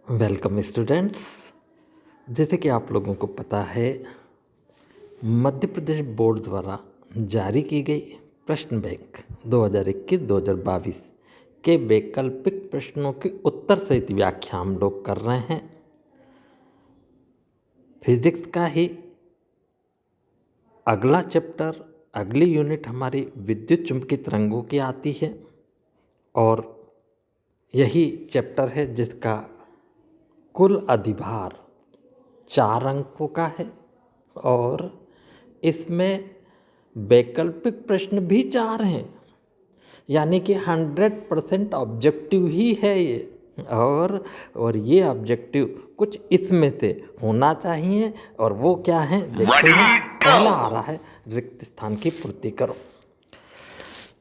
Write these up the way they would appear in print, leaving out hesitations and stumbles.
Welcome students. जैसे कि आप लोगों को पता है, मध्य प्रदेश बोर्ड द्वारा जारी की गई प्रश्न बैंक 2021-2022 के वैकल्पिक प्रश्नों की उत्तर सहित व्याख्या हम लोग कर रहे हैं। फिजिक्स का ही अगला चैप्टर, अगली यूनिट हमारी विद्युत चुंबकीय तरंगों की आती है और यही चैप्टर है जिसका कुल अधिभार 4 अंकों का है और इसमें वैकल्पिक प्रश्न भी 4 हैं, यानी कि 100% ऑब्जेक्टिव ही है ये। और ये ऑब्जेक्टिव कुछ इसमें से होना चाहिए और वो क्या है देखते हैं। पहला आ रहा है, रिक्त स्थान की पूर्ति करो।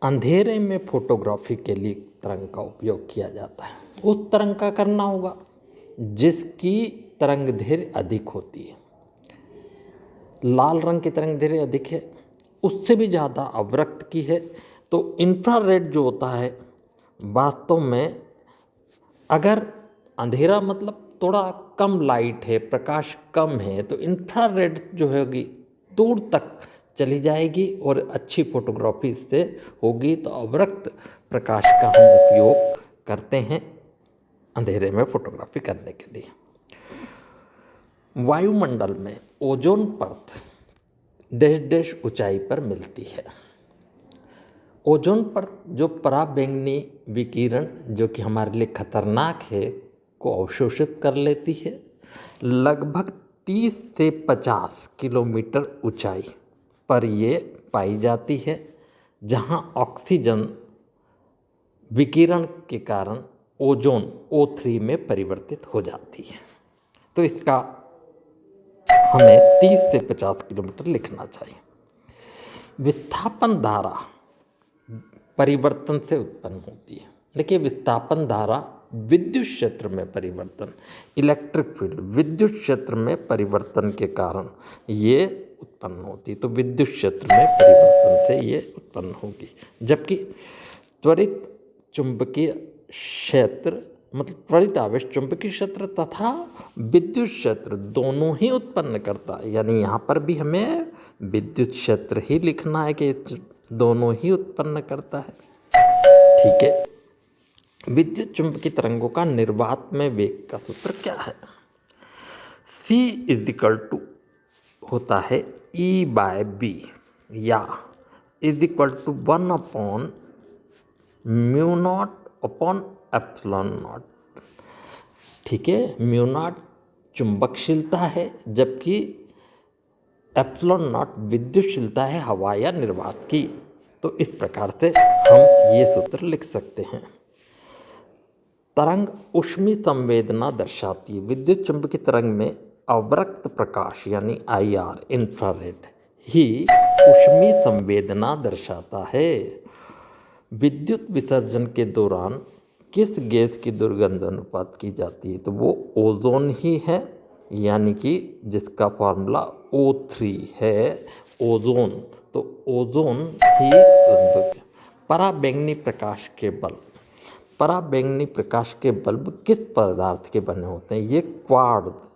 अंधेरे में फोटोग्राफी के लिए तरंग का उपयोग किया जाता है। उस तरंग का करना होगा जिसकी तरंग दैर्घ्य अधिक होती है। लाल रंग की तरंग दैर्घ्य अधिक है, उससे भी ज़्यादा अवरक्त की है। तो इंफ्रारेड जो होता है, वास्तव में अगर अंधेरा मतलब थोड़ा कम लाइट है, प्रकाश कम है, तो इंफ्रारेड जो होगी दूर तक चली जाएगी और अच्छी फोटोग्राफी इससे होगी। तो अवरक्त प्रकाश का हम उपयोग करते हैं अंधेरे में फोटोग्राफी करने के लिए। वायुमंडल में ओजोन परत डैश डैश ऊंचाई पर मिलती है। ओजोन परत जो पराबैंगनी विकिरण जो कि हमारे लिए खतरनाक है को अवशोषित कर लेती है। लगभग 30 से 50 किलोमीटर ऊंचाई पर ये पाई जाती है, जहां ऑक्सीजन विकिरण के कारण ओजोन O3 में परिवर्तित हो जाती है। तो इसका हमें 30 से 50 किलोमीटर लिखना चाहिए। विस्थापन धारा परिवर्तन से उत्पन्न होती है। देखिए, विस्थापन धारा विद्युत क्षेत्र में परिवर्तन, इलेक्ट्रिक फील्ड विद्युत क्षेत्र में परिवर्तन के कारण ये उत्पन्न होती है। तो विद्युत क्षेत्र में परिवर्तन से ये उत्पन्न होगी। जबकि त्वरित चुंबकीय क्षेत्र मतलब त्वरित आवेश चुंबकीय क्षेत्र तथा विद्युत क्षेत्र दोनों ही उत्पन्न करता है, यानी यहाँ पर भी हमें विद्युत क्षेत्र ही लिखना है कि दोनों ही उत्पन्न करता है। ठीक है। विद्युत चुंबकीय तरंगों का निर्वात में वेग का सूत्र क्या है? C इजिकल टू होता है E/B या इजिकल टू 1/μ0/ε0। ठीक है, μ0 चुंबकशीलता है जबकि ε0 विद्युतशीलता है हवा या निर्वात की। तो इस प्रकार से हम ये सूत्र लिख सकते हैं। तरंग ऊष्मीय संवेदना दर्शाती है। विद्युत चुंबकीय तरंग में अवरक्त प्रकाश यानी IR इंफ्रारेड ही ऊष्मीय संवेदना दर्शाता है। विद्युत विसर्जन के दौरान किस गैस की दुर्गंध अनुपात की जाती है? तो वो ओजोन ही है, यानी कि जिसका फॉर्मूला O3 है, ओजोन। तो ओजोन ही पराबैंगनी प्रकाश के बल्ब, पराबैंगनी प्रकाश के बल्ब किस पदार्थ के बने होते हैं? ये क्वार्ट्ज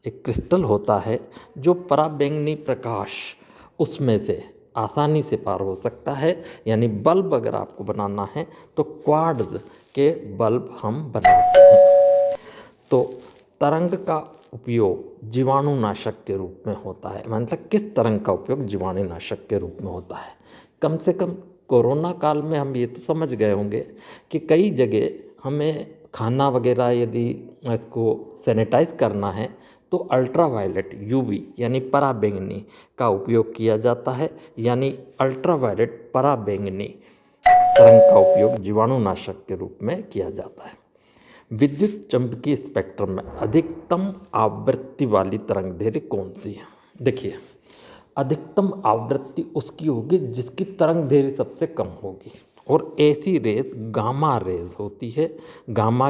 एक क्रिस्टल होता है जो पराबैंगनी प्रकाश उसमें से आसानी से पार हो सकता है। यानी बल्ब अगर आपको बनाना है तो क्वार्ट्ज के बल्ब हम बनाते हैं। तो तरंग का उपयोग जीवाणुनाशक के रूप में होता है। मतलब किस तरंग का उपयोग जीवाणुनाशक के रूप में होता है? कम से कम कोरोना काल में हम ये तो समझ गए होंगे कि कई जगह हमें खाना वगैरह यदि इसको सैनिटाइज करना है तो अल्ट्रावायलेट UV यानी पराबैंगनी का उपयोग किया जाता है। यानी अल्ट्रावायलेट पराबैंगनी तरंग का उपयोग जीवाणुनाशक के रूप में किया जाता है। विद्युत चुंबकीय स्पेक्ट्रम में अधिकतम आवृत्ति वाली तरंग दैर्घ्य कौन सी है? देखिए, अधिकतम आवृत्ति उसकी होगी जिसकी तरंग दैर्घ्य सबसे कम होगी, और ऐसी रेज गामा रेज होती है। गामा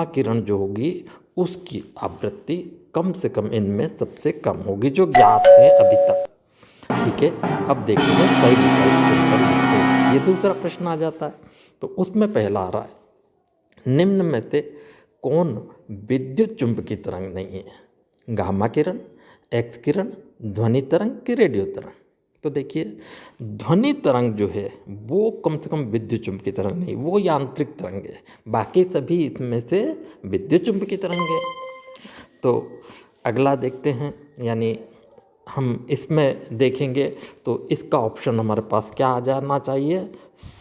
किरण जो होगी उसकी आवृत्ति कम से कम इनमें सबसे कम होगी जो ज्ञात है अभी तक। ठीक है, अब देखते हैं सही विकल्प चुनकर लिखते। ये दूसरा प्रश्न आ जाता है, तो उसमें पहला आ रहा है, निम्न में से कौन विद्युत चुंबकीय तरंग नहीं है? गामा किरण, एक्स किरण, ध्वनि तरंग कि रेडियो तरंग? तो देखिए, ध्वनि तरंग जो है वो कम से कम विद्युत चुंबकीय तरंग नहीं, वो यांत्रिक तरंग है। बाकी सभी इसमें से विद्युत चुंबकीय तरंग है। तो अगला देखते हैं, यानी हम इसमें देखेंगे तो इसका ऑप्शन हमारे पास क्या आ जाना चाहिए?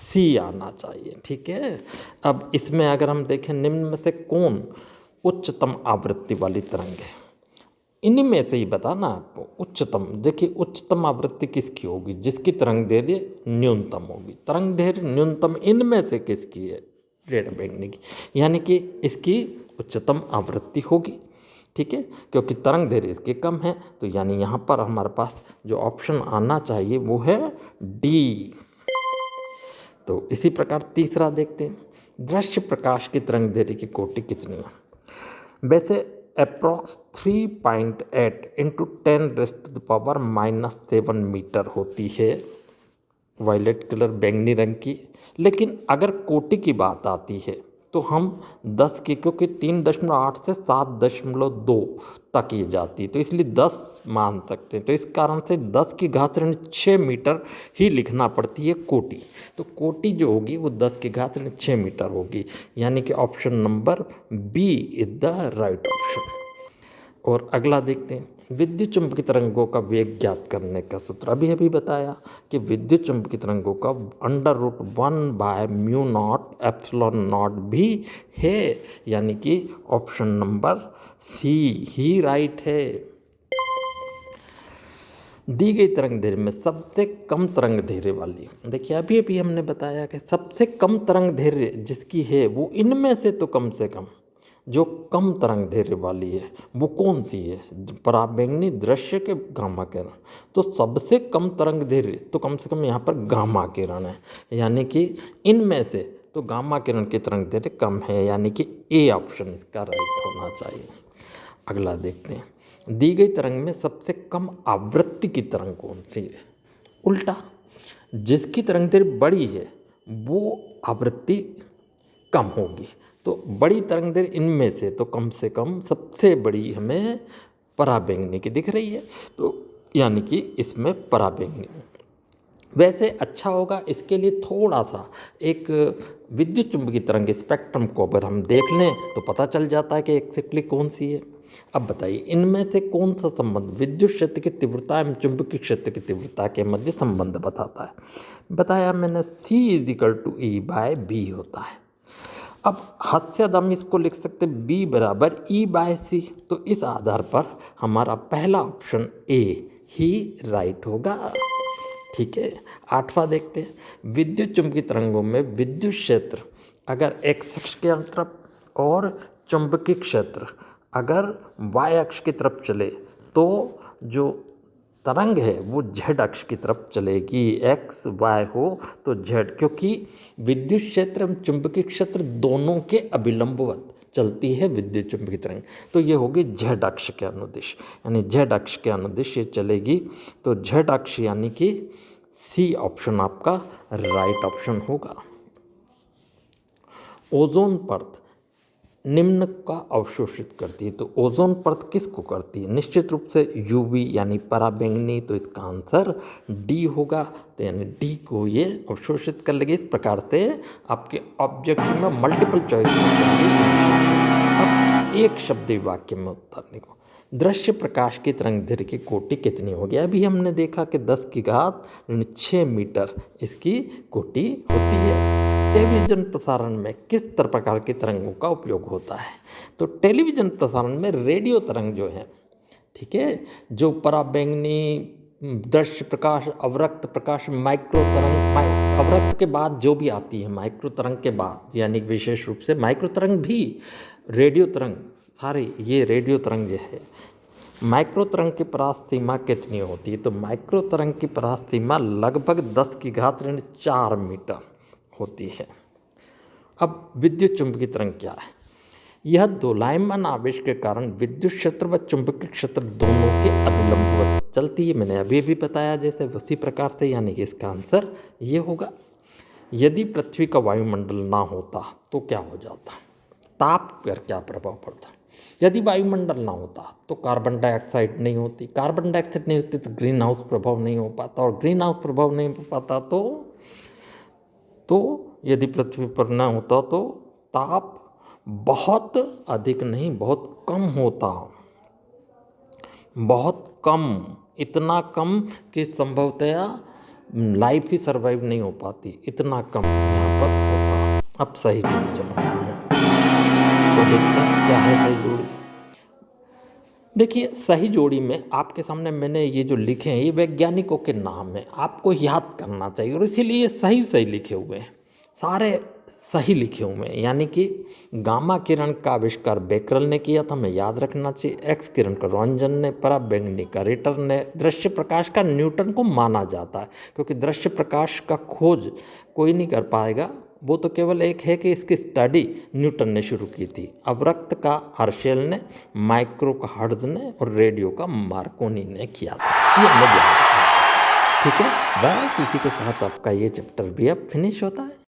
सी आना चाहिए। ठीक है। अब इसमें अगर हम देखें, निम्न में से कौन उच्चतम आवृत्ति वाली तरंग है? इन्हीं में से ही बताना आपको। उच्चतम, देखिए उच्चतम आवृत्ति किसकी होगी? जिसकी तरंग दैर्घ्य न्यूनतम होगी। तरंग दैर्घ्य न्यूनतम इनमें से किसकी है? रेडियो बैंगनी की, यानी कि इसकी उच्चतम आवृत्ति होगी। ठीक है, क्योंकि तरंग दैर्घ्य इसके कम है, तो यानी यहाँ पर हमारे पास जो ऑप्शन आना चाहिए वो है डी। तो इसी प्रकार तीसरा देखते हैं, दृश्य प्रकाश की तरंग दैर्घ्य की कोटि कितनी है? वैसे अप्रॉक्स 3.8 इंटू 10⁻⁻7 मीटर होती है वायलेट कलर बैंगनी रंग की। लेकिन अगर कोटि की बात आती है तो हम 10 की, क्योंकि 3.8 से 7.2 तक ये जाती है, तो इसलिए 10 मान सकते हैं। तो इस कारण से 10 की घात ऋण 6 मीटर ही लिखना पड़ती है कोटि। तो कोटि जो होगी वो 10 की घात ऋण 6 मीटर होगी, यानी कि option number B is the right option. और अगला देखते हैं, विद्युत चुंबकीय तरंगों का वेग ज्ञात करने का सूत्र। अभी बताया कि विद्युत चुंबकीय तरंगों का √1/μ0 भी है, यानी कि ऑप्शन नंबर सी ही राइट है। दी गई तरंग दैर्घ्य में सबसे कम तरंग दैर्घ्य वाली, देखिए अभी हमने बताया कि सबसे कम तरंग दैर्घ्य जिसकी है वो इनमें से तो कम से कम जो कम तरंग दैर्घ्य वाली है वो कौन सी है? पराबैंगनी, दृश्य के गामा किरण? तो सबसे कम तरंग दैर्घ्य तो कम से कम यहाँ पर गामा किरण है, यानी कि इनमें से तो गामा किरण की तरंग दैर्घ्य कम है, यानी कि ए ऑप्शन इसका राइट होना चाहिए। अगला देखते हैं, दी गई तरंग में सबसे कम आवृत्ति की तरंग कौन सी है? उल्टा, जिसकी तरंग दैर्घ्य बड़ी है वो आवृत्ति कम होगी। तो बड़ी तरंग दैर्घ्य इनमें से तो कम से कम सबसे बड़ी हमें पराबैंगनी की दिख रही है, तो यानी कि इसमें पराबैंगनी। वैसे अच्छा होगा इसके लिए थोड़ा सा एक विद्युत चुंबकीय तरंग स्पेक्ट्रम को अगर हम देख लें तो पता चल जाता है कि एक्जैक्टली कौन सी है। अब बताइए, इनमें से कौन सा संबंध विद्युत क्षेत्र की तीव्रता एवं चुंबकीय क्षेत्र की तीव्रता के मध्य संबंध बताता है? बताया मैंने, C = E/B होता है। अब हद हम इसको लिख सकते B = E/C। तो इस आधार पर हमारा पहला ऑप्शन ए ही राइट होगा। ठीक है। आठवां देखते हैं, विद्युत चुंबकीय तरंगों में विद्युत क्षेत्र अगर एक्स अक्ष के तरफ और चुंबकीय क्षेत्र अगर वाई अक्ष की तरफ चले तो जो तरंग है वो जेड अक्ष की तरफ चलेगी। एक्स वाई हो तो जेड, क्योंकि विद्युत क्षेत्र एवं चुंबकीय क्षेत्र दोनों के अभिलंबवत चलती है विद्युत चुंबकीय तरंग। तो ये होगी जेड अक्ष के अनुदिश, यानी जेड अक्ष के अनुदिश ये चलेगी। तो जेड अक्ष यानी कि सी ऑप्शन आपका राइट ऑप्शन होगा। ओजोन परत निम्न का अवशोषित करती है। तो ओजोन परत किसको करती है? निश्चित रूप से यूवी यानी पराबैंगनी। तो इसका आंसर डी होगा। तो यानी डी को ये अवशोषित कर लेगी। इस प्रकार से आपके ऑब्जेक्टिव में मल्टीपल चॉइस। अब एक शब्दी वाक्य में उत्तर लिखो। दृश्य प्रकाश की तरंग दैर्घ्य की कोटि कितनी होगी? अभी हमने देखा कि 10⁻6 मीटर इसकी कोटि होती है। टेलीविज़न प्रसारण में किस प्रकार की तरंगों का उपयोग होता है? तो टेलीविज़न प्रसारण में रेडियो तरंग जो है, ठीक है, जो पराबैंगनी, दृश्य प्रकाश, अवरक्त प्रकाश, माइक्रो तरंग, अवरक्त के बाद जो भी आती है माइक्रो तरंग के बाद, यानी विशेष रूप से माइक्रो तरंग भी रेडियो तरंग, सारे ये रेडियो तरंग जो है। माइक्रो तरंग की परास सीमा कितनी होती है? तो माइक्रो तरंग की परास सीमा लगभग 10⁻⁴ मीटर होती है। अब विद्युत चुंबकीय तरंग क्या है? यह दोलायमान आवेश के कारण विद्युत क्षेत्र व चुंबकीय क्षेत्र दोनों के अभिलंबवत चलती है। मैंने अभी बताया जैसे उसी प्रकार से, यानी कि इसका आंसर ये होगा। यदि पृथ्वी का वायुमंडल ना होता तो क्या हो जाता? ताप पर क्या प्रभाव पड़ता। यदि वायुमंडल ना होता तो कार्बन डाइऑक्साइड नहीं होती, कार्बन डाइऑक्साइड नहीं होती तो ग्रीन हाउस प्रभाव नहीं हो पाता, और ग्रीन हाउस प्रभाव नहीं हो पाता तो यदि पृथ्वी पर ना होता तो ताप बहुत अधिक नहीं, बहुत कम होता, बहुत कम, इतना कम कि संभवतया लाइफ ही सर्वाइव नहीं हो पाती, इतना कम यहाँ पर होता। अब सही जोड़ी जमा है तो देखते हैं क्या है सही जोड़ी। देखिए सही जोड़ी में आपके सामने मैंने ये जो लिखे हैं ये वैज्ञानिकों के नाम है, आपको याद करना चाहिए, और इसीलिए ये सही सही लिखे हुए हैं, सारे सही लिखे हुए हैं। यानी कि गामा किरण का आविष्कार बेकरल ने किया था, हमें याद रखना चाहिए। एक्स किरण का रोंजन ने, पराबैंगनी का रिटर ने, दृश्य प्रकाश का न्यूटन को माना जाता है, क्योंकि दृश्य प्रकाश का खोज कोई नहीं कर पाएगा, वो तो केवल एक है कि इसकी स्टडी न्यूटन ने शुरू की थी। अवरक्त का हर्शेल ने, माइक्रो का हर्ट्ज ने, और रेडियो का मार्कोनी ने किया था। ये हमें ध्यान रखना चाहिए। ठीक है, बस इसी के साथ आपका ये चैप्टर भी अब फिनिश होता है।